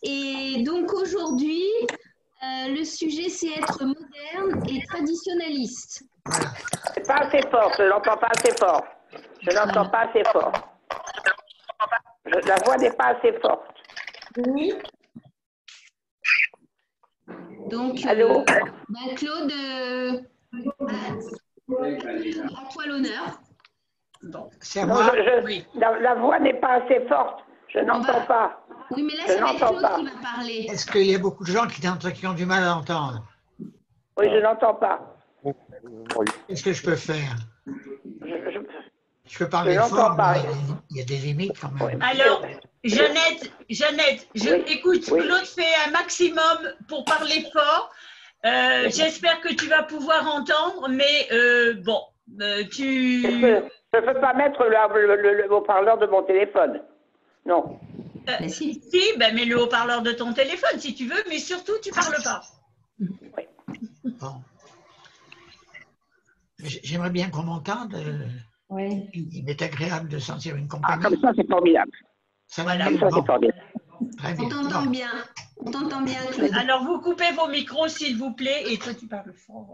Et donc aujourd'hui, le sujet c'est être moderne et traditionnaliste. C'est pas assez fort, je n'entends pas assez fort. Je n'entends pas assez fort. La voix n'est pas assez forte. Oui. Donc, Allô Claude, à toi l'honneur. Bon. Non, Oui. la voix n'est pas assez forte. Je n'entends pas. Oui, mais là, Je ça va être n'entends Claude pas. qui va parler. Est-ce qu'il y a beaucoup de gens qui ont du mal à entendre? Oui, je n'entends pas. Qu'est-ce que je peux faire? Je peux Je parler n'entends fort, pas. mais il y a des limites quand même. Alors, Jeannette, Oui, écoute, oui. Claude fait un maximum pour parler fort. J'espère que tu vas pouvoir entendre, mais bon, tu... Je ne peux pas mettre le haut-parleur de mon téléphone. Non. Si. Ben, mets le haut-parleur de ton téléphone si tu veux, mais surtout, tu parles pas. Oui. Bon. J'aimerais bien qu'on m'entende. Oui. Il m'est agréable de sentir une Ah, compagnie. comme ça, c'est formidable. Ça va Voilà. mieux? Comme ça, c'est Bon, formidable. très On bien. t'entend Bon. bien. On t'entend bien, Claude. Alors, vous coupez vos micros, s'il vous plaît, et toi, tu parles fort.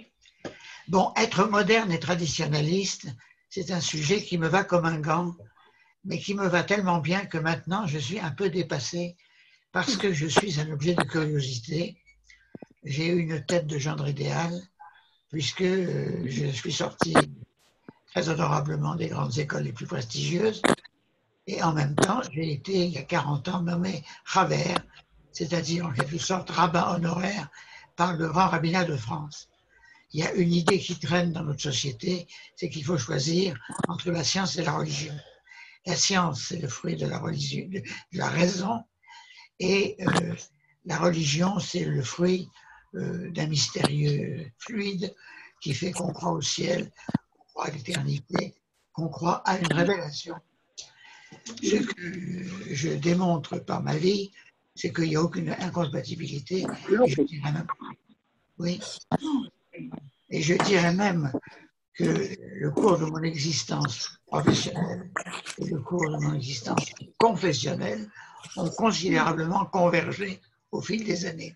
Bon, être moderne et traditionnaliste, c'est un sujet qui me va comme un gant, mais qui me va tellement bien que maintenant je suis un peu dépassé parce que je suis un objet de curiosité. J'ai eu une tête de gendre idéal puisque je suis sorti très honorablement des grandes écoles les plus prestigieuses et en même temps j'ai été il y a 40 ans nommé Raver, c'est-à-dire en quelque sorte rabbin honoraire par le grand rabbinat de France. Il y a une idée qui traîne dans notre société, c'est qu'il faut choisir entre la science et la religion. La science, c'est le fruit de la religion, de la raison, et la religion, c'est le fruit d'un mystérieux fluide qui fait qu'on croit au ciel, qu'on croit à l'éternité, qu'on croit à une révélation. Ce que je démontre par ma vie, c'est qu'il n'y a aucune incompatibilité. Et je dirais même, oui, et je dirais même que le cours de mon existence professionnelle et le cours de mon existence confessionnelle ont considérablement convergé au fil des années.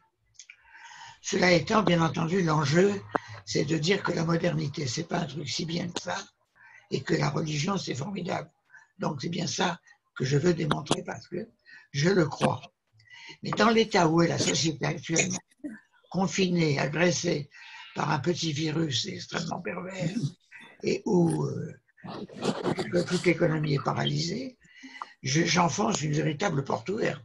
Cela étant, bien entendu, l'enjeu, c'est de dire que la modernité, c'est pas un truc si bien que ça, et que la religion, c'est formidable. Donc, c'est bien ça que je veux démontrer parce que je le crois. Mais dans l'état où est la société actuellement, confinée, agressée par un petit virus extrêmement pervers, et où toute l'économie est paralysée, j'enfonce une véritable porte ouverte.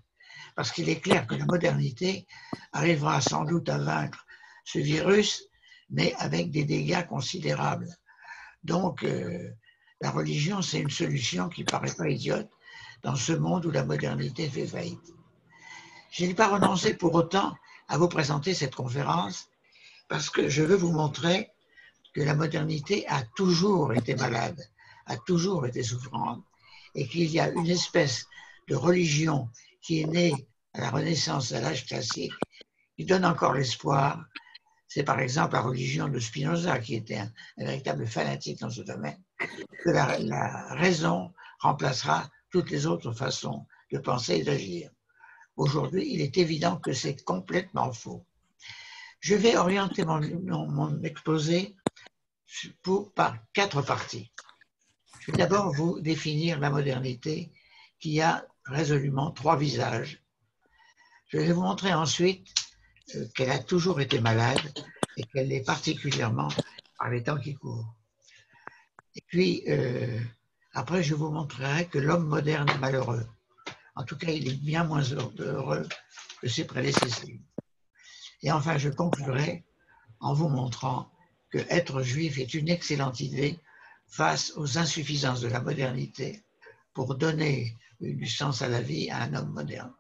Parce qu'il est clair que la modernité arrivera sans doute à vaincre ce virus, mais avec des dégâts considérables. Donc, la religion, c'est une solution qui ne paraît pas idiote dans ce monde où la modernité fait faillite. Je n'ai pas renoncé pour autant à vous présenter cette conférence parce que je veux vous montrer que la modernité a toujours été malade, a toujours été souffrante, et qu'il y a une espèce de religion qui est née à la Renaissance, à l'âge classique, qui donne encore l'espoir. C'est par exemple la religion de Spinoza, qui était un véritable fanatique dans ce domaine, que la raison remplacera toutes les autres façons de penser et d'agir. Aujourd'hui, il est évident que c'est complètement faux. Je vais orienter mon exposé par 4 parties. Je vais d'abord vous définir la modernité qui a résolument 3 visages. Je vais vous montrer ensuite qu'elle a toujours été malade et qu'elle l'est particulièrement par les temps qui courent. Et puis, après, je vous montrerai que l'homme moderne est malheureux. En tout cas, il est bien moins heureux que ses prédécesseurs. Et enfin, je conclurai en vous montrant que être juif est une excellente idée face aux insuffisances de la modernité pour donner du sens à la vie à un homme moderne.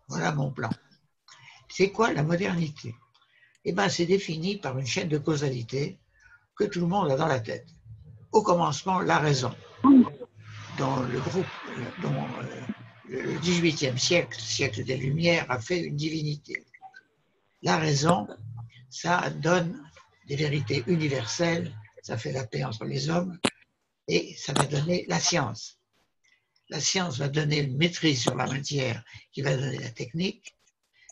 Voilà mon plan. C'est quoi la modernité? Eh bien, c'est défini par une chaîne de causalité que tout le monde a dans la tête. Au commencement, la raison, dont le XVIIIe siècle, siècle des Lumières, a fait une divinité. La raison, ça donne des vérités universelles, ça fait la paix entre les hommes, et ça va donner la science. La science va donner une maîtrise sur la matière qui va donner la technique,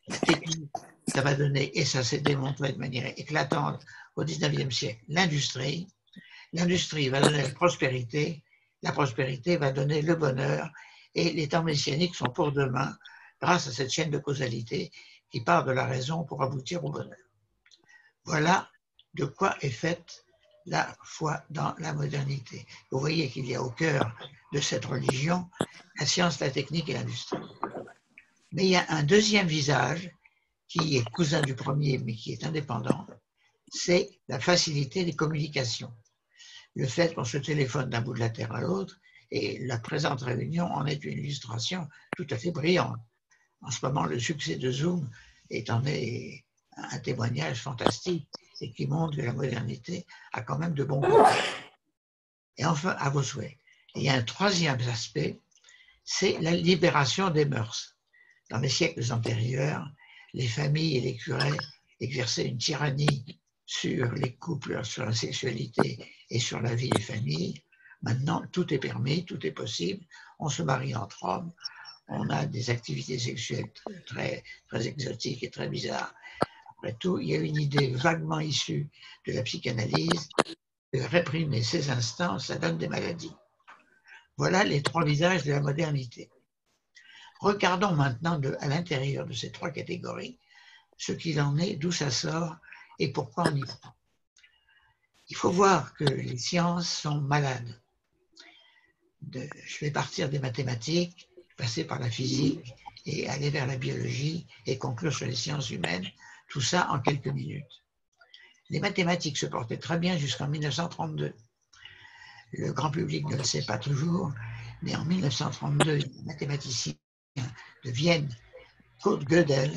La technique, ça va donner, et ça s'est démontré de manière éclatante au 19e siècle, l'industrie. L'industrie va donner la prospérité va donner le bonheur, et les temps messianiques sont pour demain, grâce à cette chaîne de causalité qui part de la raison pour aboutir au bonheur. Voilà de quoi est faite la foi dans la modernité. Vous voyez qu'il y a au cœur de cette religion la science, la technique et l'industrie. Mais il y a un deuxième visage qui est cousin du premier, mais qui est indépendant, c'est la facilité des communications. Le fait qu'on se téléphone d'un bout de la Terre à l'autre, et la présente réunion en est une illustration tout à fait brillante. En ce moment, le succès de Zoom en est un témoignage fantastique et qui montre que la modernité a quand même de bons côtés. Et enfin, à vos souhaits. Il y a un troisième aspect, c'est la libération des mœurs. Dans les siècles antérieurs, les familles et les curés exerçaient une tyrannie sur les couples, sur la sexualité et sur la vie des familles. Maintenant, tout est permis, tout est possible. On se marie entre hommes, on a des activités sexuelles très, très exotiques et très bizarres. Après tout, il y a une idée vaguement issue de la psychanalyse de réprimer ces instants, ça donne des maladies. Voilà les trois visages de la modernité. Regardons maintenant à l'intérieur de ces trois catégories ce qu'il en est, d'où ça sort et pourquoi on y croit. Il faut voir que les sciences sont malades. Je vais partir des mathématiques, passer par la physique et aller vers la biologie et conclure sur les sciences humaines, tout ça en quelques minutes. Les mathématiques se portaient très bien jusqu'en 1932. Le grand public ne le sait pas toujours, mais en 1932, il y a un mathématicien de Vienne, Kurt Gödel,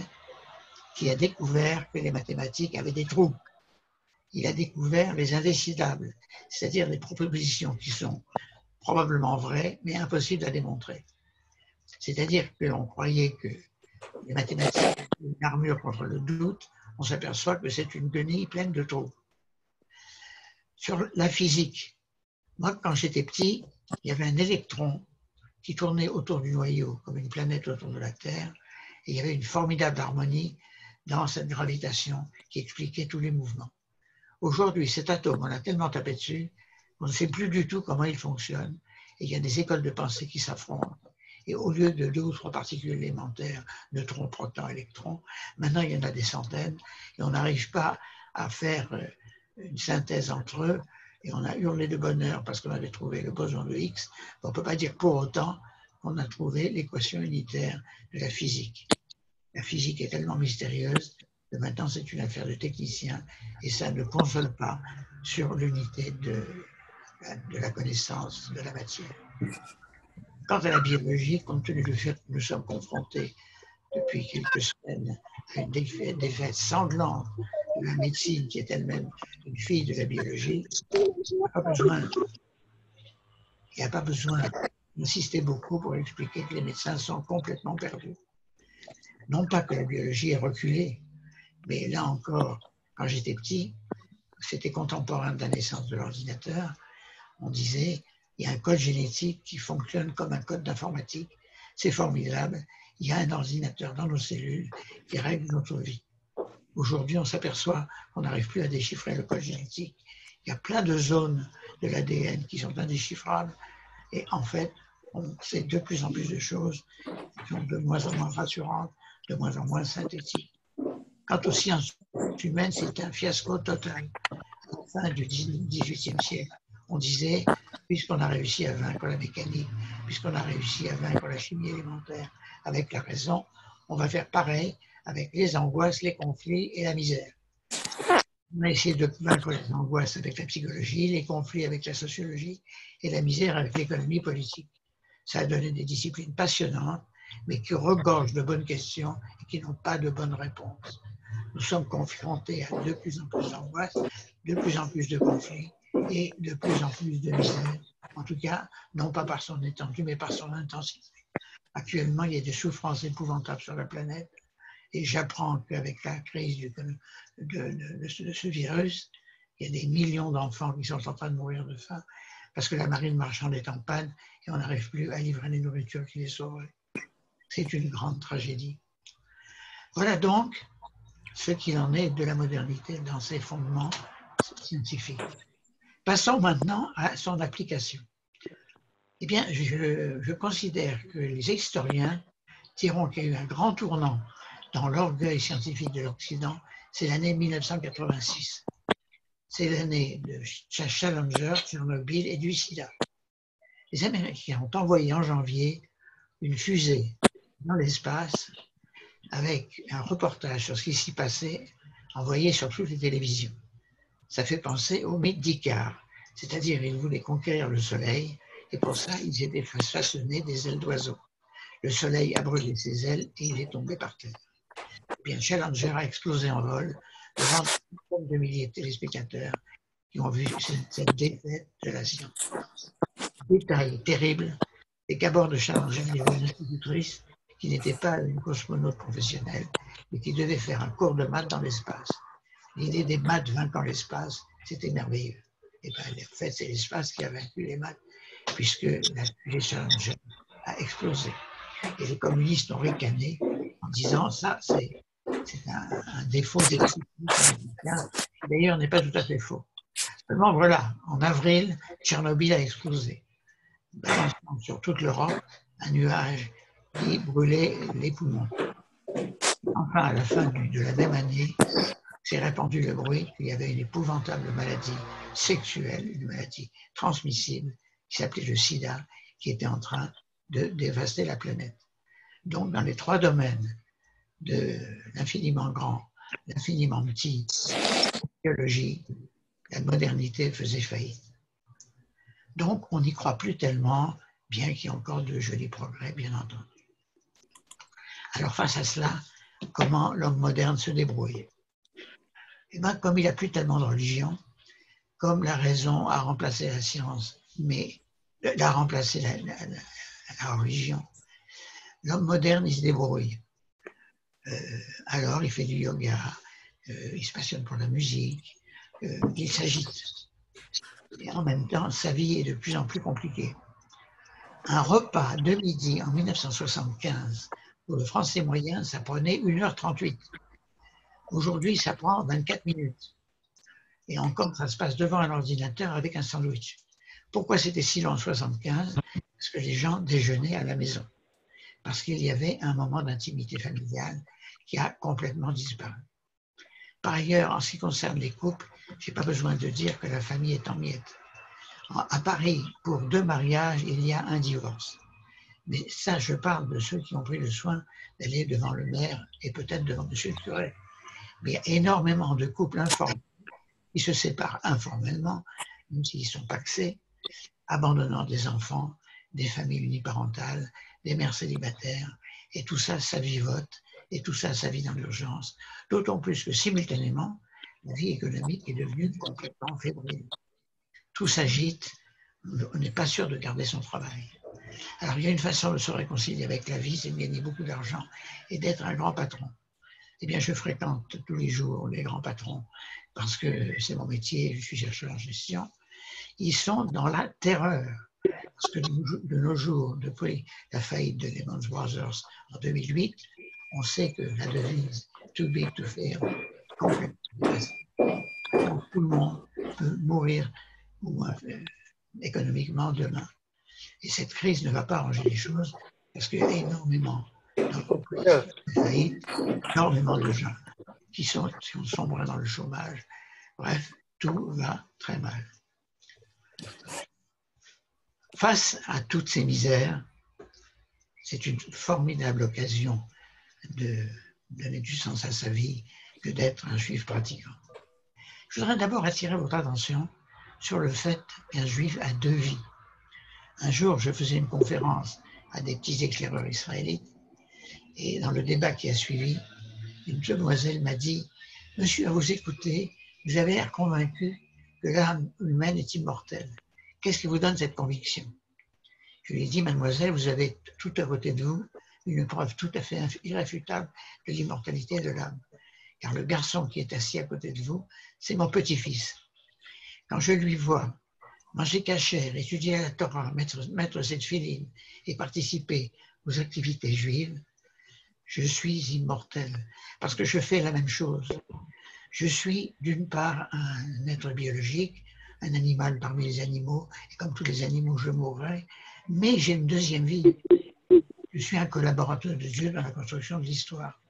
qui a découvert que les mathématiques avaient des trous. Il a découvert les indécidables, c'est-à-dire des propositions qui sont probablement vraies, mais impossibles à démontrer. C'est-à-dire qu'on croyait que les mathématiques étaient une armure contre le doute, on s'aperçoit que c'est une guenille pleine de trous. Sur la physique, moi, quand j'étais petit, il y avait un électron qui tournait autour du noyau, comme une planète autour de la Terre, et il y avait une formidable harmonie dans cette gravitation qui expliquait tous les mouvements. Aujourd'hui, cet atome, on a tellement tapé dessus qu'on ne sait plus du tout comment il fonctionne, et il y a des écoles de pensée qui s'affrontent. Et au lieu de 2 ou 3 particules élémentaires, neutrons, protons, électrons, maintenant il y en a des centaines, et on n'arrive pas à faire une synthèse entre eux, et on a hurlé de bonheur parce qu'on avait trouvé le boson de Higgs. On ne peut pas dire pour autant qu'on a trouvé l'équation unitaire de la physique. La physique est tellement mystérieuse que maintenant c'est une affaire de techniciens, et ça ne console pas sur l'unité de la connaissance de la matière. Quant à la biologie, compte tenu du fait que nous sommes confrontés depuis quelques semaines à une défaite sanglante de la médecine, qui est elle-même une fille de la biologie, il n'y a pas besoin d'insister beaucoup pour expliquer que les médecins sont complètement perdus. Non pas que la biologie ait reculé, mais là encore, quand j'étais petit, c'était contemporain de la naissance de l'ordinateur, on disait il y a un code génétique qui fonctionne comme un code d'informatique, c'est formidable, il y a un ordinateur dans nos cellules qui règle notre vie. Aujourd'hui, on s'aperçoit qu'on n'arrive plus à déchiffrer le code génétique. Il y a plein de zones de l'ADN qui sont indéchiffrables, et en fait, on sait de plus en plus de choses qui sont de moins en moins rassurantes, de moins en moins synthétiques. Quant aux sciences humaines, c'est un fiasco total. À la fin du XVIIIe siècle, on disait, puisqu'on a réussi à vaincre la mécanique, puisqu'on a réussi à vaincre la chimie élémentaire avec la raison, on va faire pareil avec les angoisses, les conflits et la misère. On a essayé de vaincre les angoisses avec la psychologie, les conflits avec la sociologie et la misère avec l'économie politique. Ça a donné des disciplines passionnantes, mais qui regorgent de bonnes questions et qui n'ont pas de bonnes réponses. Nous sommes confrontés à de plus en plus d'angoisses, de plus en plus de conflits et de plus en plus de misère. En tout cas, non pas par son étendue, mais par son intensité. Actuellement, il y a des souffrances épouvantables sur la planète, et j'apprends qu'avec la crise de ce virus, il y a des millions d'enfants qui sont en train de mourir de faim parce que la marine marchande est en panne et on n'arrive plus à livrer les nourritures qui les sauveraient. C'est une grande tragédie. Voilà donc ce qu'il en est de la modernité dans ses fondements scientifiques. Passons maintenant à son application. Eh bien, je considère que les historiens diront qu'il y a eu un grand tournant dans l'orgueil scientifique de l'Occident, c'est l'année 1986. C'est l'année de Challenger, Tchernobyl et du sida. Les Américains ont envoyé en janvier une fusée dans l'espace avec un reportage sur ce qui s'y passait envoyé sur toutes les télévisions. Ça fait penser au mythe d'Icare, c'est-à-dire ils voulaient conquérir le soleil et pour ça ils étaient façonnés des ailes d'oiseau. Le soleil a brûlé ses ailes et il est tombé par terre. Bien, Challenger a explosé en vol devant des centaines de milliers de téléspectateurs qui ont vu cette défaite de la science. Détail terrible, c'est qu'à bord de Challenger, il y avait une institutrice qui n'était pas une cosmonaute professionnelle, mais qui devait faire un cours de maths dans l'espace. L'idée des maths vainquant l'espace, c'était merveilleux. Et bien, en fait, c'est l'espace qui a vaincu les maths, puisque la fusée Challenger a explosé. Et les communistes ont ricané en disant ça, c'est un défaut des américains, qui d'ailleurs n'est pas tout à fait faux. Seulement, voilà, en avril, Tchernobyl a explosé. Balançant sur toute l'Europe un nuage qui brûlait les poumons. Enfin, à la fin de la même année, s'est répandu le bruit qu'il y avait une épouvantable maladie sexuelle, une maladie transmissible qui s'appelait le sida, qui était en train de dévaster la planète. Donc, dans les trois domaines de l'infiniment grand, l'infiniment petit, la biologie, la modernité faisait faillite. Donc, on n'y croit plus tellement, bien qu'il y ait encore de jolis progrès, bien entendu. Alors, face à cela, comment l'homme moderne se débrouille? Eh bien, comme il n'a plus tellement de religion, comme la raison a remplacé la science, mais a remplacé la religion, l'homme moderne, il se débrouille. Alors, il fait du yoga, il se passionne pour la musique, il s'agite. Et en même temps, sa vie est de plus en plus compliquée. Un repas de midi en 1975, pour le français moyen, ça prenait 1h38. Aujourd'hui, ça prend 24 minutes. Et encore, ça se passe devant un ordinateur avec un sandwich. Pourquoi c'était si long en 1975? Parce que les gens déjeunaient à la maison. Parce qu'il y avait un moment d'intimité familiale qui a complètement disparu. Par ailleurs, en ce qui concerne les couples, je n'ai pas besoin de dire que la famille est en miettes. À Paris, pour 2 mariages, il y a un divorce. Mais ça, je parle de ceux qui ont pris le soin d'aller devant le maire et peut-être devant monsieur le curé. Mais il y a énormément de couples informels qui se séparent informellement, même s'ils sont pacsés, abandonnant des enfants, des familles uniparentales, des mères célibataires, et tout ça, ça vivote, et tout ça, ça vit dans l'urgence. D'autant plus que simultanément, la vie économique est devenue complètement fébrile. Tout s'agite, on n'est pas sûr de garder son travail. Alors, il y a une façon de se réconcilier avec la vie, c'est de gagner beaucoup d'argent et d'être un grand patron. Eh bien, je fréquente tous les jours les grands patrons parce que c'est mon métier, je suis chercheur en gestion. Ils sont dans la terreur. Parce que de nos jours, depuis la faillite de Lehman Brothers en 2008, on sait que la devise « too big to fail » est complètement dépassée. Tout le monde peut mourir économiquement demain. Et cette crise ne va pas arranger les choses parce qu'il y a énormément d'entreprises de faillite, énormément de gens qui sont sombrés dans le chômage. Bref, tout va très mal. Face à toutes ces misères, c'est une formidable occasion de donner du sens à sa vie que d'être un juif pratiquant. Je voudrais d'abord attirer votre attention sur le fait qu'un juif a 2 vies. Un jour, je faisais une conférence à des petits éclaireurs israélites et dans le débat qui a suivi, une demoiselle m'a dit « Monsieur, à vous écouter, vous avez l'air convaincu que l'âme humaine est immortelle. Qu'est-ce qui vous donne cette conviction ?» Je lui ai dit « Mademoiselle, vous avez tout à côté de vous une preuve tout à fait irréfutable de l'immortalité de l'âme. Car le garçon qui est assis à côté de vous, c'est mon petit-fils. Quand je lui vois manger cachère, étudier la Torah, mettre ses tefilines et participer aux activités juives, je suis immortel, parce que je fais la même chose. Je suis d'une part un être biologique, un animal parmi les animaux, et comme tous les animaux, je mourrai, mais j'ai une deuxième vie. Je suis un collaborateur de Dieu dans la construction de l'histoire.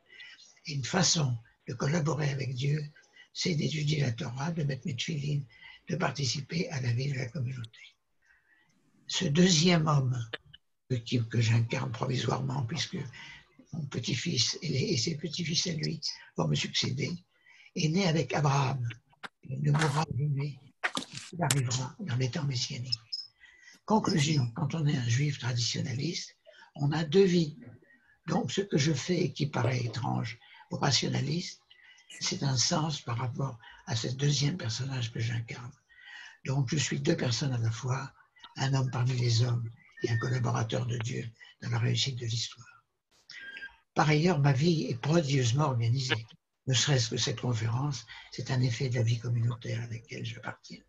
Et une façon de collaborer avec Dieu, c'est d'étudier la Torah, de mettre mes tefilines, de participer à la vie de la communauté. Ce deuxième homme que j'incarne provisoirement, puisque mon petit-fils et ses petits-fils à lui vont me succéder, est né avec Abraham. Il ne mourra jamais, il arrivera dans les temps messianiques. Conclusion, quand on est un juif traditionnaliste, on a deux vies. Donc ce que je fais qui paraît étrange aux rationalistes, c'est un sens par rapport à ce deuxième personnage que j'incarne. Donc je suis deux personnes à la fois, un homme parmi les hommes et un collaborateur de Dieu dans la réussite de l'histoire. Par ailleurs, ma vie est prodigieusement organisée. Ne serait-ce que cette conférence, c'est un effet de la vie communautaire à laquelle j'appartiens.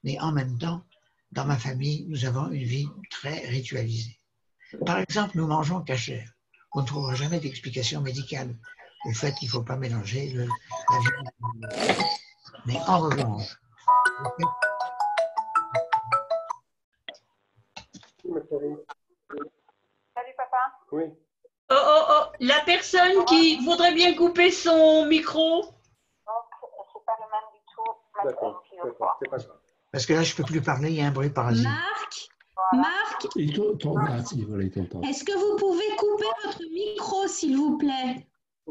Mais en même temps, dans ma famille, nous avons une vie très ritualisée. Par exemple, nous mangeons cachère. On ne trouvera jamais d'explication médicale au fait qu'il ne faut pas mélanger la viande. Mais en revanche, Salut papa. Oui. Oh, oh, oh, la personne qui voudrait bien couper son micro. Donc, c'est pas le même du tout. D'accord, d'accord, c'est pas grave. parce que là, je ne peux plus parler, il y a un bruit parasite. Marc, est-ce que vous pouvez couper votre micro, s'il vous plaît?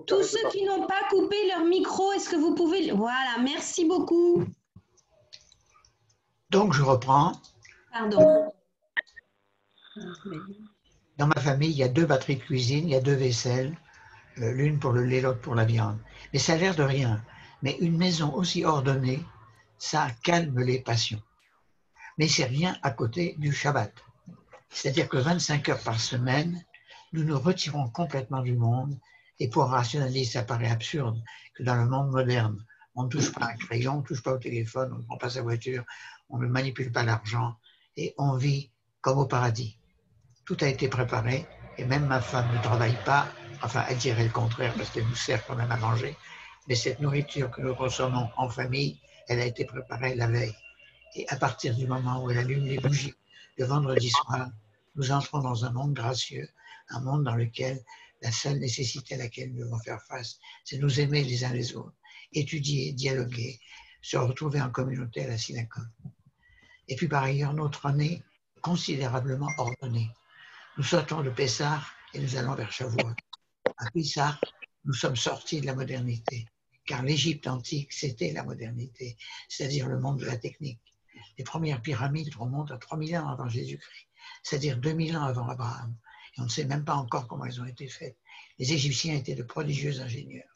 Tous ceux qui n'ont pas coupé leur micro, est-ce que vous pouvez... Voilà, merci beaucoup. Donc, je reprends. Pardon. Dans ma famille, il y a deux batteries de cuisine, il y a deux vaisselles, l'une pour le lait, l'autre pour la viande. Mais ça a l'air de rien. Mais une maison aussi ordonnée, ça calme les passions. Mais c'est rien à côté du Shabbat. C'est-à-dire que 25 heures par semaine, nous nous retirons complètement du monde. Et pour un rationaliste, ça paraît absurde que dans le monde moderne, on ne touche pas un crayon, on ne touche pas au téléphone, on ne prend pas sa voiture, on ne manipule pas l'argent et on vit comme au paradis. Tout a été préparé et même ma femme ne travaille pas, enfin elle dirait le contraire parce qu'elle nous sert quand même à manger, mais cette nourriture que nous consommons en famille, elle a été préparée la veille. Et à partir du moment où elle allume les bougies le vendredi soir, nous entrons dans un monde gracieux, un monde dans lequel la seule nécessité à laquelle nous devons faire face, c'est nous aimer les uns les autres, étudier, dialoguer, se retrouver en communauté à la synagogue. Et puis par ailleurs, notre année est considérablement ordonnée. Nous sortons de Pessah et nous allons vers Shavuot. À Pessah, nous sommes sortis de la modernité, car l'Égypte antique, c'était la modernité, c'est-à-dire le monde de la technique. Les premières pyramides remontent à 3000 ans avant Jésus-Christ, c'est-à-dire 2000 ans avant Abraham. Et on ne sait même pas encore comment elles ont été faites. Les Égyptiens étaient de prodigieux ingénieurs,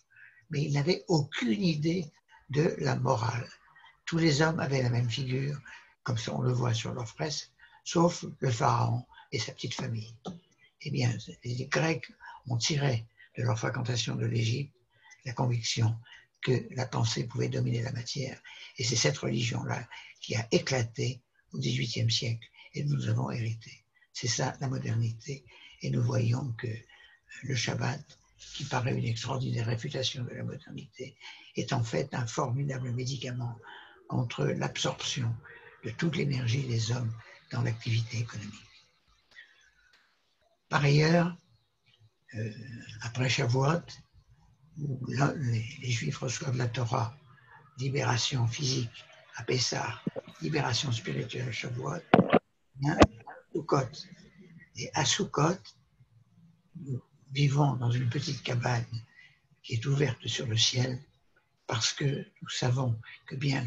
mais ils n'avaient aucune idée de la morale. Tous les hommes avaient la même figure, comme on le voit sur leurs fresques, sauf le pharaon et sa petite famille. Eh bien, les Grecs ont tiré de leur fréquentation de l'Égypte la conviction que la pensée pouvait dominer la matière. Et c'est cette religion-là qui a éclaté au XVIIIe siècle et nous avons hérité. C'est ça la modernité. Et nous voyons que le Shabbat, qui paraît une extraordinaire réfutation de la modernité, est en fait un formidable médicament contre l'absorption de toute l'énergie des hommes dans l'activité économique. Par ailleurs, après Shavuot, où les Juifs reçoivent la Torah, libération physique à Pessah, libération spirituelle à Shavuot, il y a Sukkot. Et à Sukkot, nous vivons dans une petite cabane qui est ouverte sur le ciel parce que nous savons que bien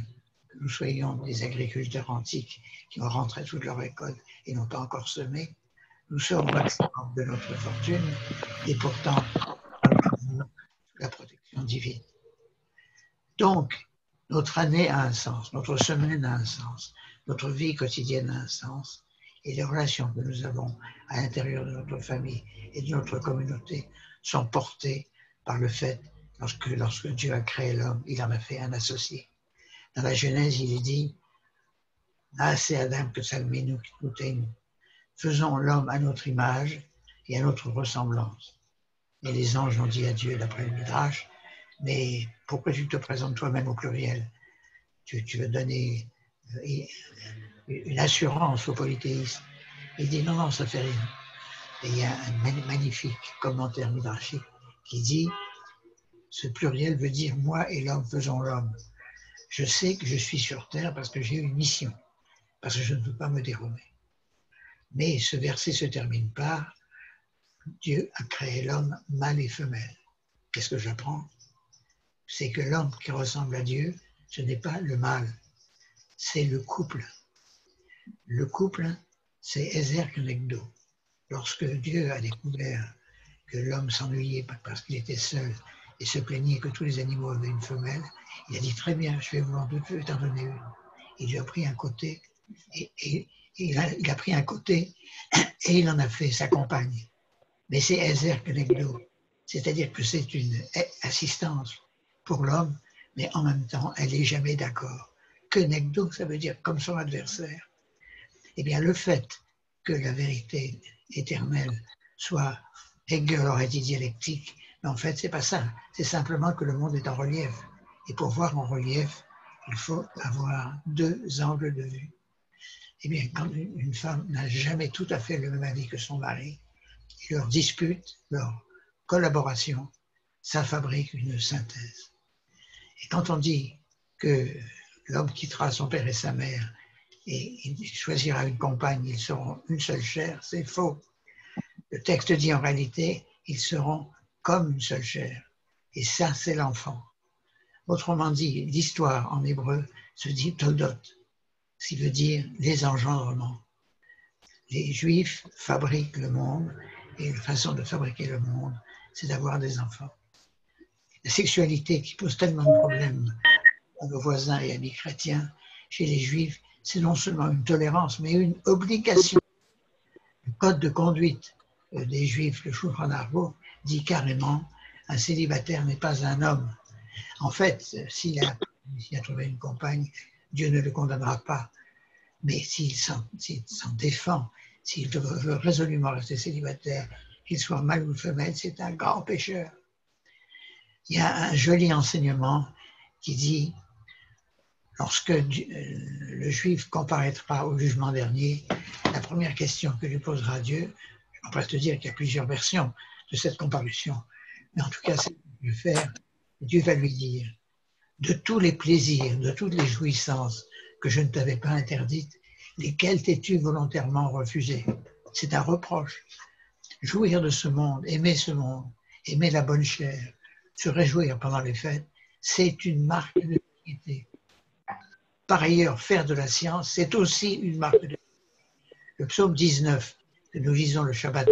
que nous soyons des agriculteurs antiques qui ont rentré toute leur récolte et n'ont pas encore semé, nous sommes au maximum de notre fortune et pourtant sous la protection divine. Donc, notre année a un sens, notre semaine a un sens, notre vie quotidienne a un sens et les relations que nous avons à l'intérieur de notre famille et de notre communauté sont portées par le fait lorsque Dieu a créé l'homme, il en a fait un associé. Dans la Genèse, il est dit « Naaseh Adam Ketsalmenu Kitmutenu » faisons l'homme à notre image et à notre ressemblance. et les anges ont dit adieu d'après le Midrash. Mais pourquoi tu te présentes toi-même au pluriel? Tu veux donner une assurance aux polythéistes. Il dit non, non, ça fait rien. Et il y a un magnifique commentaire midrashique qui dit ce pluriel veut dire moi et l'homme faisons l'homme. Je sais que je suis sur terre parce que j'ai une mission, parce que je ne veux pas me dérober. Mais ce verset se termine par Dieu a créé l'homme mâle et femelle. Qu'est-ce que j'apprends? C'est que l'homme qui ressemble à Dieu, ce n'est pas le mâle, c'est le couple. Le couple, c'est Ezer Kenegdo. Lorsque Dieu a découvert que l'homme s'ennuyait parce qu'il était seul et se plaignait que tous les animaux avaient une femelle, il a dit très bien, je vais vous en donner une. Il lui a pris un côté et il a pris un côté et il en a fait sa compagne. Mais c'est Ezer Kenegdo, c'est-à-dire que c'est une assistance pour l'homme, mais en même temps, elle n'est jamais d'accord. Kenegdo, ça veut dire comme son adversaire. Eh bien, le fait que la vérité éternelle soit, Hegel aurait dit dialectique, mais en fait, c'est pas ça. C'est simplement que le monde est en relief. Et pour voir en relief, il faut avoir deux angles de vue. Eh bien, quand une femme n'a jamais tout à fait le même avis que son mari, leur dispute, leur collaboration, ça fabrique une synthèse. Et quand on dit que l'homme quittera son père et sa mère et il choisira une compagne, ils seront une seule chair, c'est faux. Le texte dit en réalité, ils seront comme une seule chair. Et ça, c'est l'enfant. Autrement dit, l'histoire en hébreu se dit toldot, ce qui veut dire les engendrements. Les Juifs fabriquent le monde et la façon de fabriquer le monde, c'est d'avoir des enfants. La sexualité qui pose tellement de problèmes à nos voisins et amis chrétiens, chez les Juifs, c'est non seulement une tolérance, mais une obligation. Le code de conduite des Juifs, le Shulchan Aruch, dit carrément un célibataire n'est pas un homme. En fait, s'il a trouvé une compagne, Dieu ne le condamnera pas. Mais s'il s'en défend, s'il veut résolument rester célibataire, qu'il soit mâle ou femelle, c'est un grand pécheur. Il y a un joli enseignement qui dit lorsque le juif comparaîtra au jugement dernier, la première question que lui posera Dieu, on pourrait te dire qu'il y a plusieurs versions de cette comparution, mais en tout cas, c'est ce qu'il veut faire. Dieu va lui dire, de tous les plaisirs, de toutes les jouissances que je ne t'avais pas interdites, lesquelles t'es-tu volontairement refusé? C'est un reproche. Jouir de ce monde, aimer la bonne chair, se réjouir pendant les fêtes, c'est une marque de dignité. Par ailleurs, faire de la science, c'est aussi une marque de dignité. Le psaume 19, que nous lisons le Shabbat,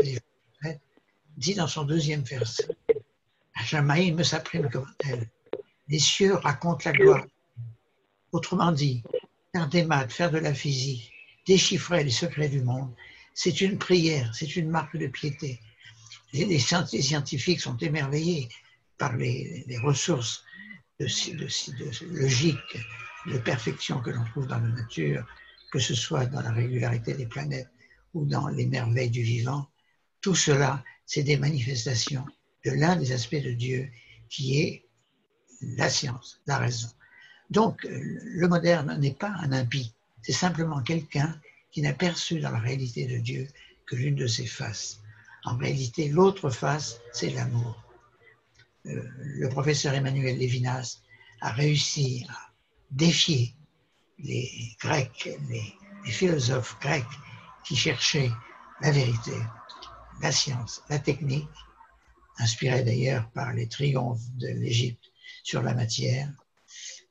dit dans son deuxième verset, Shamaïm me s'apprime comme elle. Les cieux racontent la gloire. Autrement dit, faire des maths, faire de la physique, déchiffrer les secrets du monde, c'est une prière, c'est une marque de piété. Les scientifiques sont émerveillés par les ressources de logique, de perfection que l'on trouve dans la nature, que ce soit dans la régularité des planètes ou dans les merveilles du vivant. Tout cela, c'est des manifestations de l'un des aspects de Dieu qui est la science, la raison. Donc, le moderne n'est pas un impie, c'est simplement quelqu'un qui n'a perçu dans la réalité de Dieu que l'une de ses faces. En réalité, l'autre face, c'est l'amour. Le professeur Emmanuel Lévinas a réussi à défier les Grecs, les philosophes grecs qui cherchaient la vérité, la science, la technique, inspirés d'ailleurs par les triomphes de l'Égypte sur la matière.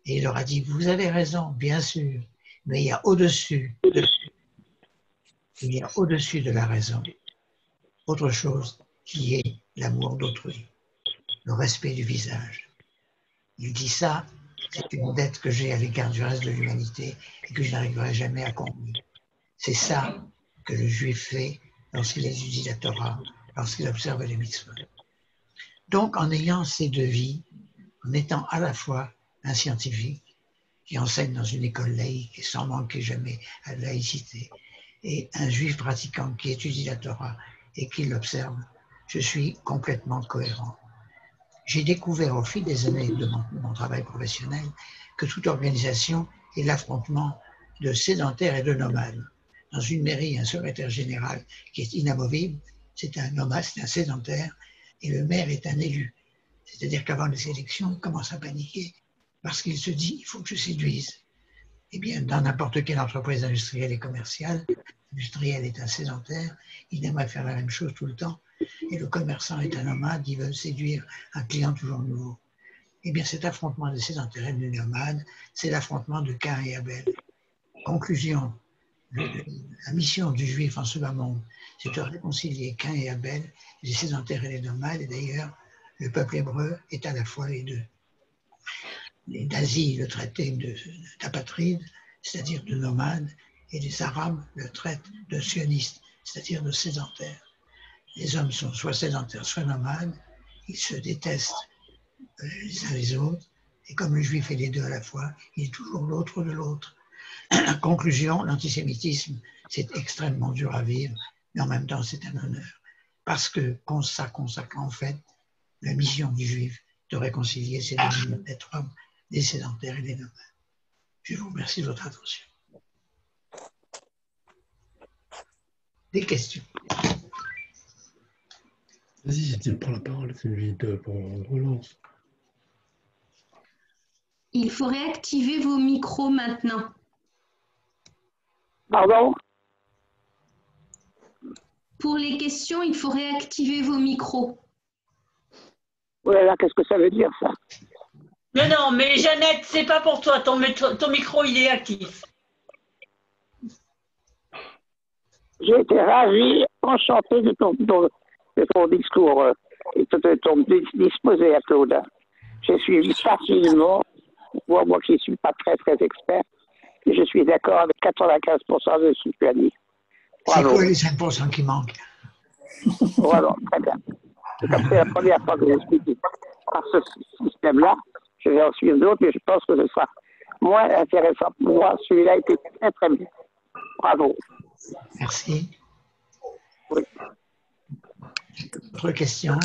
Et il leur a dit, vous avez raison, bien sûr, mais il y a au-dessus de la raison autre chose qui est l'amour d'autrui, le respect du visage. Il dit ça, c'est une dette que j'ai à l'égard du reste de l'humanité et que je n'arriverai jamais à combler. C'est ça que le juif fait lorsqu'il étudie la Torah, lorsqu'il observe les mitzvot. Donc, en ayant ces deux vies, en étant à la fois un scientifique qui enseigne dans une école laïque et sans manquer jamais à la laïcité, et un juif pratiquant qui étudie la Torah et qui l'observe, je suis complètement cohérent. J'ai découvert au fil des années de mon travail professionnel que toute organisation est l'affrontement de sédentaires et de nomades. Dans une mairie, un secrétaire général qui est inamovible, c'est un nomade, c'est un sédentaire, et le maire est un élu. C'est-à-dire qu'avant les élections, il commence à paniquer parce qu'il se dit, il faut que je séduise. Eh bien, dans n'importe quelle entreprise industrielle et commerciale, l'industriel est un sédentaire, il aimerait faire la même chose tout le temps, et le commerçant est un nomade, il veut séduire un client toujours nouveau. Eh bien, cet affrontement des sédentaires et des nomades, c'est l'affrontement de Caïn et Abel. Conclusion, la mission du juif en ce bas monde, c'est de réconcilier Caïn et Abel, les sédentaires et les nomades, et d'ailleurs, le peuple hébreu est à la fois les deux. Les nazis le traitaient d'apatride, c'est-à-dire de nomade, et les arabes le traitent de sioniste, c'est-à-dire de sédentaire. Les hommes sont soit sédentaires, soit nomades, ils se détestent les uns les autres, et comme le juif est les deux à la fois, il est toujours l'autre de l'autre. En conclusion, l'antisémitisme, c'est extrêmement dur à vivre, mais en même temps, c'est un honneur. Parce que ça consacre en fait la mission du juif de réconcilier ces deux êtres hommes, des sédentaires et des nomades. Je vous remercie de votre attention. Des questions? Vas-y, tu prends la parole, c'est vite pour relance. Il faut réactiver vos micros maintenant. Pardon? Pour les questions, il faut réactiver vos micros. Voilà, qu'est-ce que ça veut dire, ça? Non, non, mais Jeannette, c'est pas pour toi. Ton micro, il est actif. J'ai été ravi, enchanté de ton discours et de ton disposé à Claude. J'ai suivi facilement, moi qui ne suis pas très expert, et je suis d'accord avec 95% de ce que tu as dit. C'est quoi les 5% qui manquent? Voilà, très bien. C'est comme c'est la première fois que j'explique par ce système-là. Je vais en suivre d'autres, mais je pense que ce sera moins intéressant pour moi. Celui-là était très bien. Bravo. Merci. Oui. Autre question?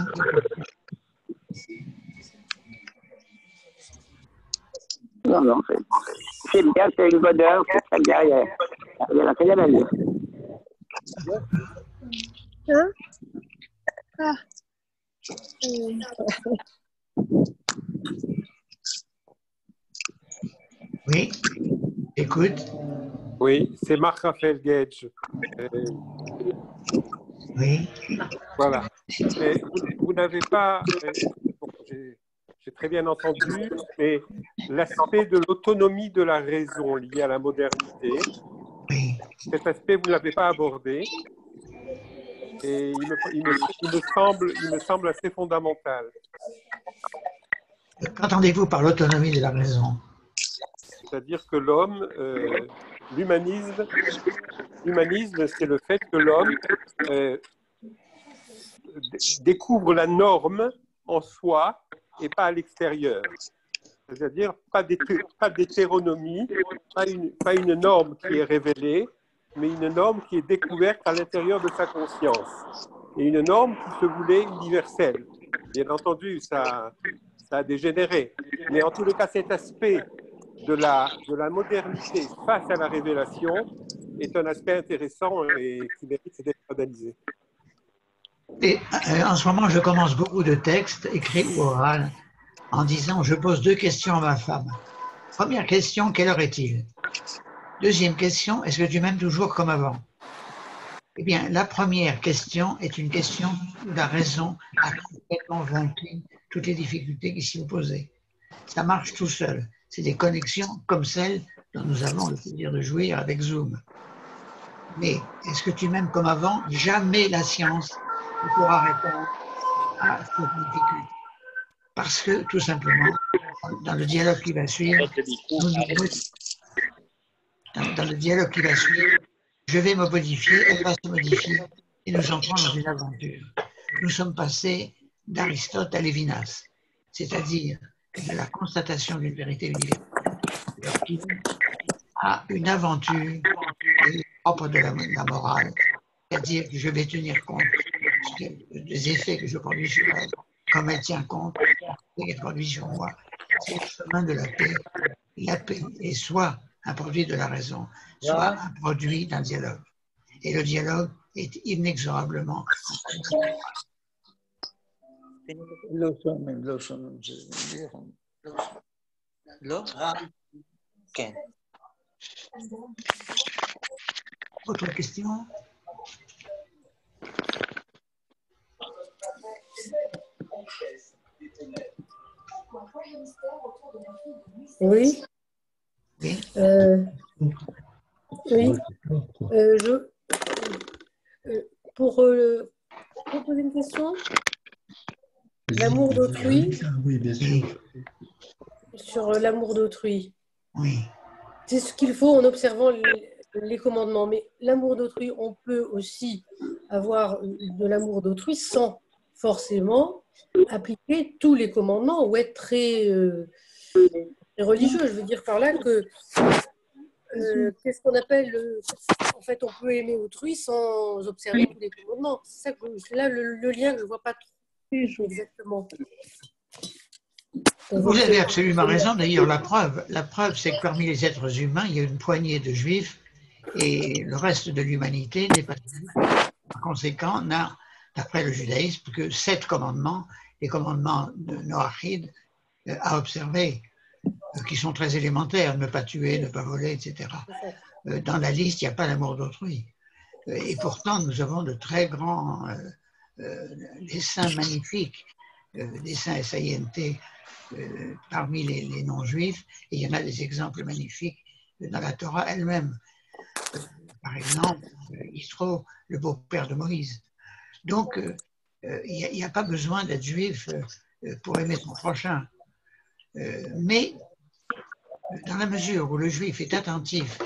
Non, c'est bien, c'est une bonne heure, c'est très bien. Il y a la fait à dire. Oui, écoute. Oui, c'est Marc-Raphaël Gage. Oui. Voilà. Mais vous n'avez pas, j'ai très bien entendu, mais l'aspect de l'autonomie de la raison liée à la modernité, Oui. cet aspect, vous ne l'avez pas abordé. Et il me semble assez fondamental. Qu'entendez-vous par l'autonomie de la raison? C'est-à-dire que l'homme, l'humanisme, c'est le fait que l'homme découvre la norme en soi et pas à l'extérieur. C'est-à-dire pas d'hétéronomie, pas une norme qui est révélée, mais une norme qui est découverte à l'intérieur de sa conscience. Et une norme qui se voulait universelle. Bien entendu, ça a dégénéré. Mais en tous les cas, cet aspect de la modernité face à la révélation est un aspect intéressant et qui mérite d'être analysé. Et en ce moment, je commence beaucoup de textes écrits ou oraux en disant « Je pose 2 questions à ma femme. Première question, quelle heure est-il? Deuxième question, est-ce que tu m'aimes toujours comme avant? » Eh bien, la première question est une question où la raison a complètement vaincu toutes les difficultés qui s'y opposaient. Ça marche tout seul. C'est des connexions comme celles dont nous avons le plaisir de jouir avec Zoom. Mais est-ce que tu m'aimes comme avant? Jamais la science ne pourra répondre à cette difficulté. Parce que, tout simplement, dans le dialogue qui va suivre, je vais me modifier, elle va se modifier, et nous entrons dans une aventure. Nous sommes passés d'Aristote à Lévinas, c'est-à-dire de la constatation d'une vérité universelle à une aventure propre de la morale, c'est-à-dire que je vais tenir compte des effets que je produis sur elle, comme elle tient compte et qu'elle produit sur moi. C'est le chemin de la paix. La paix est soit un produit de la raison, soit un produit d'un dialogue. Et le dialogue est inexorablement. Autre question? Oui. Oui. Oui. Pour poser une question, l'amour d'autrui. Oui, bien sûr. Sur l'amour d'autrui. Oui. C'est ce qu'il faut en observant les commandements. Mais l'amour d'autrui, on peut aussi avoir de l'amour d'autrui sans forcément appliquer tous les commandements ou être très religieux. Je veux dire par là que qu'est-ce qu'on appelle en fait, on peut aimer autrui sans observer tous les commandements. C'est ça que là le lien que je ne vois pas trop exactement. Vous avez absolument raison. D'ailleurs, la preuve, c'est que parmi les êtres humains, il y a une poignée de juifs et le reste de l'humanité n'est pas juif. Par conséquent, n'a, d'après le judaïsme, que 7 commandements, les commandements de Noachide, à observer, qui sont très élémentaires, ne pas tuer, ne pas voler, etc. Dans la liste, il n'y a pas l'amour d'autrui. Et pourtant, nous avons de très grands dessins magnifiques, dessins S-A-I-N-T, parmi les non-juifs, et il y en a des exemples magnifiques dans la Torah elle-même. Par exemple, Yitro, le beau-père de Moïse. Donc, il n'y a pas besoin d'être juif pour aimer son prochain. Mais, dans la mesure où le juif est attentif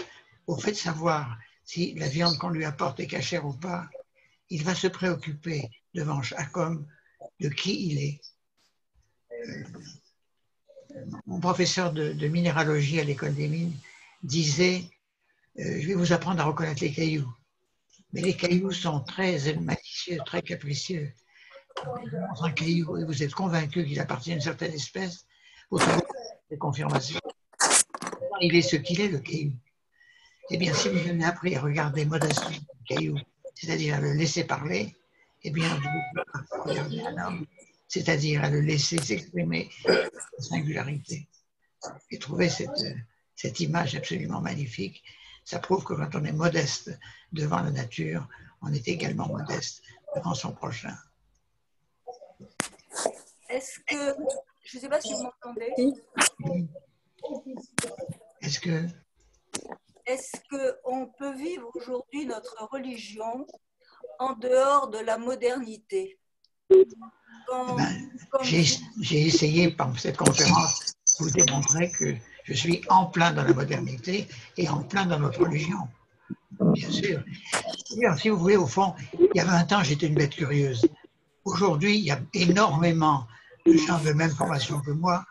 au fait de savoir si la viande qu'on lui apporte est cachère ou pas, il va se préoccuper devant chaque homme de qui il est. Mon professeur de minéralogie à l'école des mines disait je vais vous apprendre à reconnaître les cailloux. Mais les cailloux sont très malicieux, très capricieux. Dans un caillou et vous êtes convaincu qu'il appartient à une certaine espèce, vous trouvez des confirmations. Il est ce qu'il est, le caillou. Eh bien, si vous avez appris à regarder modestement le caillou, c'est-à-dire à le laisser parler, eh bien, vous pouvez regarder un homme, c'est-à-dire à le laisser s'exprimer sa singularité. Et trouver cette image absolument magnifique, ça prouve que quand on est modeste devant la nature, on est également modeste devant son prochain. Est-ce que, je ne sais pas si vous m'entendez. Est-ce qu'on peut vivre aujourd'hui notre religion en dehors de la modernité? J'ai essayé par cette conférence de vous démontrer que je suis en plein dans la modernité et en plein dans notre religion. Bien sûr. D'ailleurs, si vous voulez, au fond, il y a 20 ans, j'étais une bête curieuse. Aujourd'hui, il y a énormément de gens de même formation que moi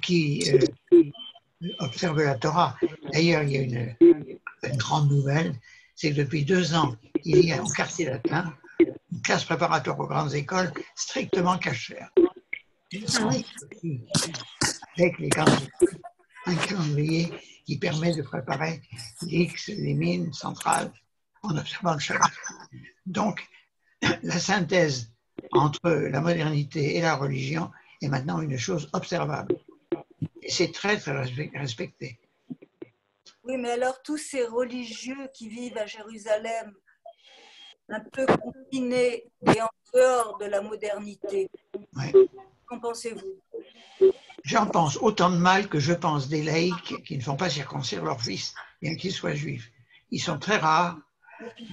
qui observent la Torah. D'ailleurs, il y a une grande nouvelle, c'est que depuis 2 ans, il y a au quartier latin une classe préparatoire aux grandes écoles strictement cachère. Avec les grandes écoles, un calendrier qui permet de préparer l'X, les mines centrales en observant le Shabbat. Donc, la synthèse entre la modernité et la religion est maintenant une chose observable. Et c'est très, très respecté. Oui, mais alors tous ces religieux qui vivent à Jérusalem, un peu confinés et en dehors de la modernité, qu'en pensez-vous? J'en pense autant de mal que je pense des laïcs qui ne font pas circoncire leur fils, bien qu'ils soient juifs. Ils sont très rares,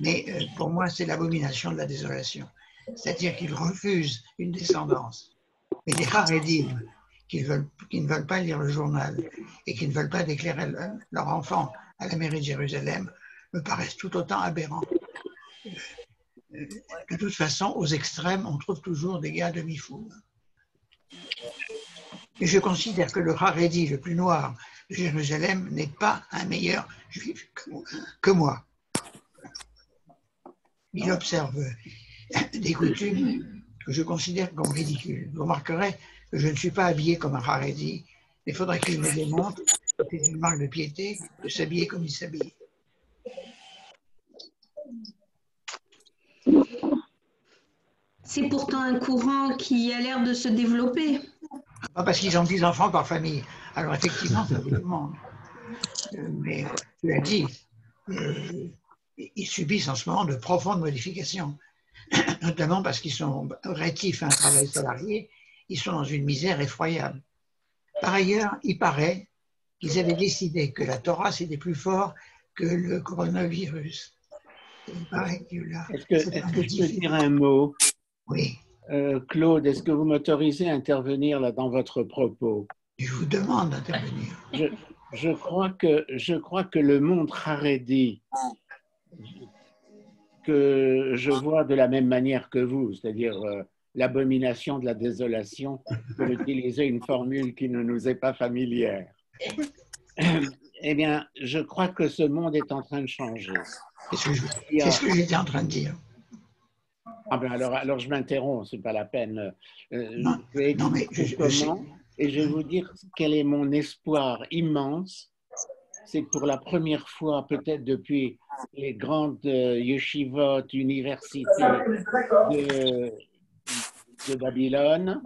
mais pour moi, c'est l'abomination de la désolation. C'est-à-dire qu'ils refusent une descendance. Mais les Haredim, qui ne veulent pas lire le journal et qui ne veulent pas déclarer leur enfant à la mairie de Jérusalem, me paraissent tout autant aberrants. De toute façon, aux extrêmes, on trouve toujours des gars demi-fous. Et je considère que le Haredi le plus noir de Jérusalem n'est pas un meilleur juif que moi. Il observe des coutumes que je considère comme ridicules. Vous remarquerez que je ne suis pas habillé comme un Haredi, mais il faudrait qu'il me démontre que c'est une marque de piété de s'habiller comme il s'habille. C'est pourtant un courant qui a l'air de se développer. Pas parce qu'ils ont 10 enfants par famille. Alors effectivement, ça vous demande. Mais tu l'as dit, ils subissent en ce moment de profondes modifications, notamment parce qu'ils sont rétifs à un travail salarié, ils sont dans une misère effroyable. Par ailleurs, il paraît qu'ils avaient décidé que la Torah, c'était plus fort que le coronavirus. Il paraît que là, est-ce que je peux dire un mot? Oui. Claude, est-ce que vous m'autorisez à intervenir là dans votre propos? Je vous demande d'intervenir. Je crois que le monde Haredi, que je vois de la même manière que vous, c'est-à-dire l'abomination de la désolation, pour utiliser une formule qui ne nous est pas familière. Eh bien, je crois que ce monde est en train de changer. C'est ce que j'étais en train de dire. Ah ben alors je m'interromps, c'est pas la peine. Non, mais et je vais vous dire quel est mon espoir immense. C'est que pour la première fois, peut-être depuis les grandes yeshivot, universités de Babylone,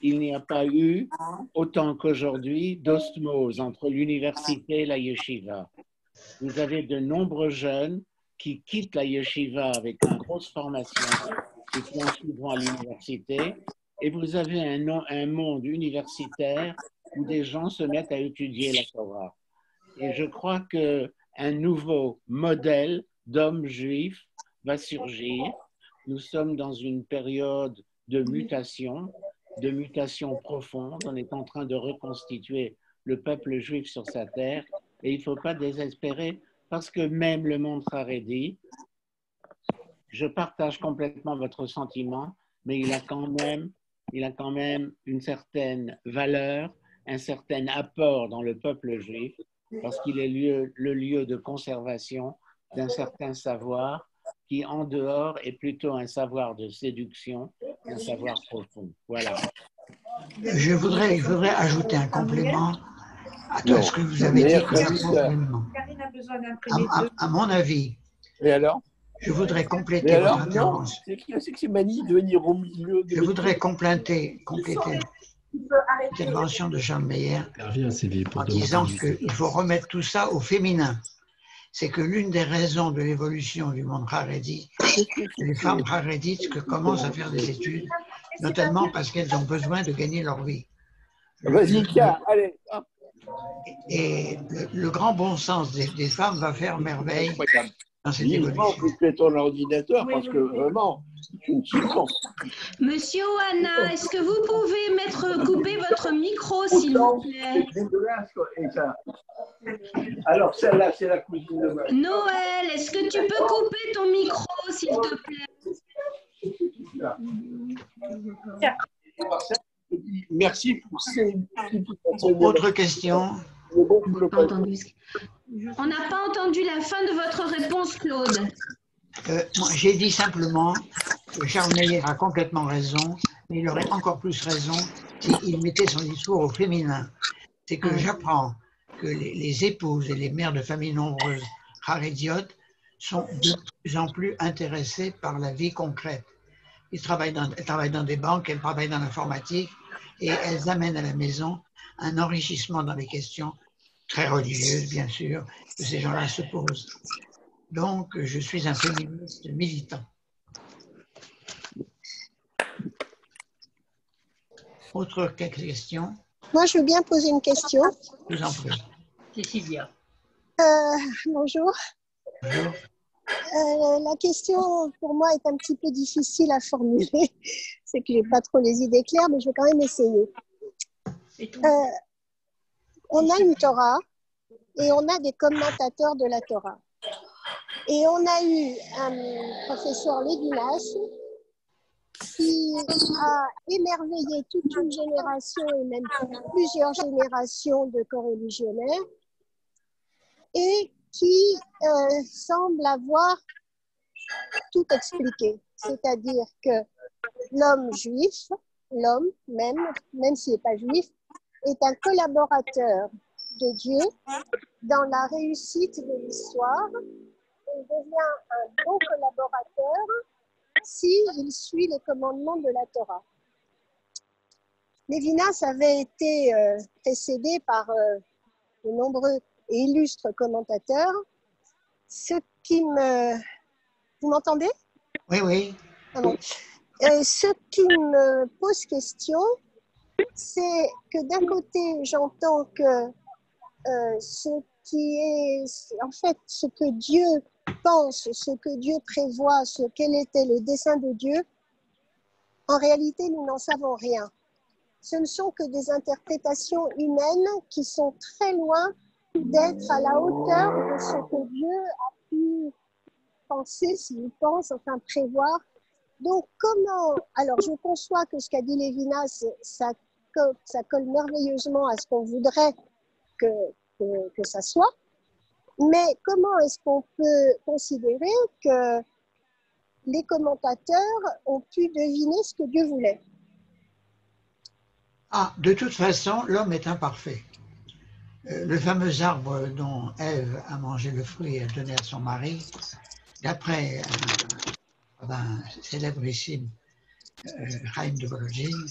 il n'y a pas eu, autant qu'aujourd'hui, d'osmose entre l'université et la yeshiva. Vous avez de nombreux jeunes qui quittent la yeshiva avec une grosse formation, qui ensuite vont à l'université, et vous avez un monde universitaire où des gens se mettent à étudier la Torah. Et je crois qu'un nouveau modèle d'hommes juifs va surgir. Nous sommes dans une période de mutation profonde. On est en train de reconstituer le peuple juif sur sa terre, et il ne faut pas désespérer, parce que même le monde Haredi, je partage complètement votre sentiment, mais il a quand même une certaine valeur, un certain apport dans le peuple juif, parce qu'il est le lieu de conservation d'un certain savoir qui, en dehors, est plutôt un savoir de séduction, un savoir profond. Voilà. Je voudrais ajouter un complément à tout ce que vous avez dit. À mon avis. Et alors? Je voudrais compléter votre intervention. C'est que c'est manie de venir au milieu. Je voudrais compléter l'intervention de Charles Meyer en disant qu'il faut remettre tout ça au féminin. C'est que l'une des raisons de l'évolution du monde Haredi, les femmes Haredites qui commencent à faire des études, notamment parce qu'elles ont besoin de gagner leur vie. Vas-y, allez. Et le grand bon sens des femmes va faire merveille dans cette évolution. Couper ton ordinateur parce que vraiment, je ne suis pas. Monsieur Oana, est-ce que vous pouvez couper votre micro, s'il vous plaît? Alors, celle-là, c'est la cousine de ma... Noël, est-ce que tu peux couper ton micro, s'il te plaît? Merci pour ces... Autre question? On n'a pas entendu la fin de votre réponse, Claude. J'ai dit simplement que Charles Meyer a complètement raison, mais il aurait encore plus raison s'il mettait son discours au féminin. C'est que j'apprends que les épouses et les mères de familles nombreuses harediotes sont de plus en plus intéressées par la vie concrète. Elles travaillent dans des banques, elles travaillent dans l'informatique et elles amènent à la maison un enrichissement dans les questions très religieuses, bien sûr, que ces gens-là se posent. Donc, je suis un féministe militant. Autre question? Moi, je veux bien poser une question. Je vous en prie. Cécilia. Bonjour. Bonjour. La question, pour moi, est un petit peu difficile à formuler. C'est que je n'ai pas trop les idées claires, mais je vais quand même essayer. On a une Torah et on a des commentateurs de la Torah. Et on a eu un professeur Lévinas qui a émerveillé toute une génération et même plusieurs générations de coreligionnaires et qui semble avoir tout expliqué. c'est-à-dire que l'homme juif, l'homme même s'il n'est pas juif, est un collaborateur de Dieu dans la réussite de l'histoire. Il devient un bon collaborateur s'il suit les commandements de la Torah. Lévinas avait été précédé par de nombreux et illustres commentateurs. Ce qui me... Vous m'entendez? Oui, oui. Ah bon. Ce qui me pose question, c'est que d'un côté, j'entends que ce qui est, en fait, ce que Dieu pense, ce que Dieu prévoit, quel était le dessein de Dieu, en réalité, nous n'en savons rien. Ce ne sont que des interprétations humaines qui sont très loin d'être à la hauteur de ce que Dieu a pu penser, s'il pense, enfin prévoir. Donc comment, alors je conçois que ce qu'a dit Lévinas, ça colle merveilleusement à ce qu'on voudrait que ça soit, mais comment est-ce qu'on peut considérer que les commentateurs ont pu deviner ce que Dieu voulait? Ah, de toute façon, l'homme est imparfait. Le fameux arbre dont Ève a mangé le fruit et a donné à son mari, d'après un célébrissime Chaim de Vologine,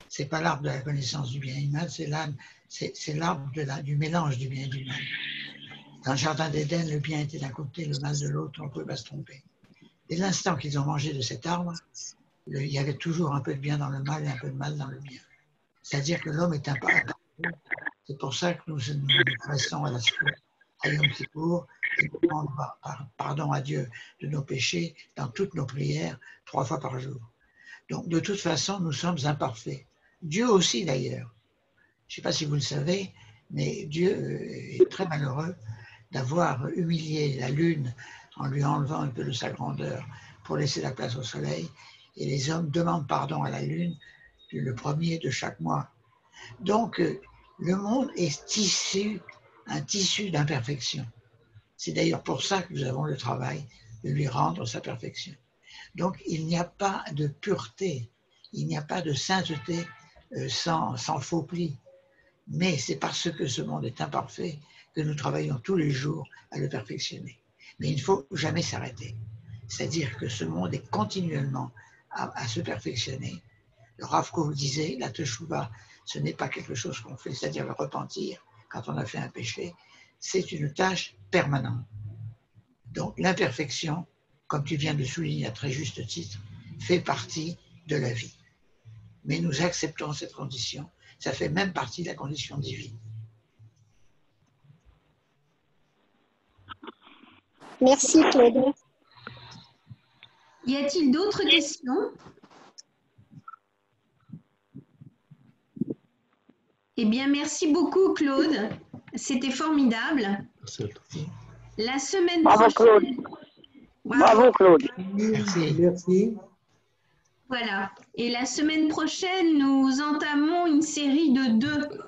c'est pas l'arbre de la connaissance du bien et du mal, c'est l'arbre du mélange du bien et du mal. Dans le jardin d'Éden, le bien était d'un côté, le mal de l'autre, on ne pouvait pas se tromper. Dès l'instant qu'ils ont mangé de cet arbre, il y avait toujours un peu de bien dans le mal et un peu de mal dans le bien. C'est-à-dire que l'homme est imparfait. C'est pour ça que nous restons à Yom Kippour et nous demandons pardon à Dieu de nos péchés dans toutes nos prières 3 fois par jour. Donc, de toute façon, nous sommes imparfaits. Dieu aussi, d'ailleurs. Je ne sais pas si vous le savez, mais Dieu est très malheureux d'avoir humilié la lune en lui enlevant un peu de sa grandeur pour laisser la place au soleil. Et les hommes demandent pardon à la lune le 1er de chaque mois. Donc, le monde est un tissu d'imperfection. C'est d'ailleurs pour ça que nous avons le travail de lui rendre sa perfection. Donc, il n'y a pas de pureté, il n'y a pas de sainteté sans faux plis. Mais c'est parce que ce monde est imparfait que nous travaillons tous les jours à le perfectionner. Mais il ne faut jamais s'arrêter. C'est-à-dire que ce monde est continuellement à se perfectionner. Le Rav Kook disait, la teshuva, ce n'est pas quelque chose qu'on fait, c'est-à-dire le repentir quand on a fait un péché, c'est une tâche permanente. Donc l'imperfection, comme tu viens de souligner à très juste titre, fait partie de la vie. Mais nous acceptons cette condition, ça fait même partie de la condition divine. Merci Claude. Y a-t-il d'autres questions? Eh bien, merci beaucoup, Claude. C'était formidable. La semaine prochaine... Claude. Bravo, Claude. Merci. Voilà. Et la semaine prochaine, nous entamons une série de 2.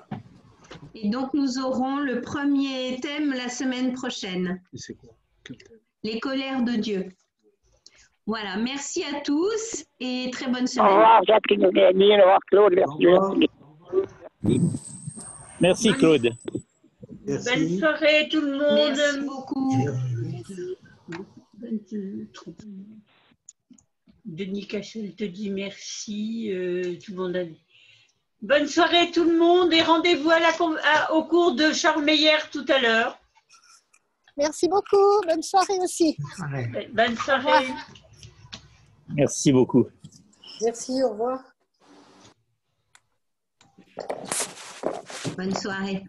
Et donc, nous aurons le premier thème la semaine prochaine. C'est quoi? Quel thème? Les colères de Dieu. Voilà. Merci à tous et très bonne semaine. Au revoir, Jacqueline. Au revoir, Claude. Merci. Merci Claude. Merci. Bonne soirée tout le monde. Merci beaucoup. Denis Cachel te dit merci. Tout le monde a dit. Bonne soirée tout le monde et rendez-vous au cours de Charles Meyer tout à l'heure. Merci beaucoup. Bonne soirée aussi. Bonne soirée. Merci beaucoup. Merci, au revoir. Bonne soirée.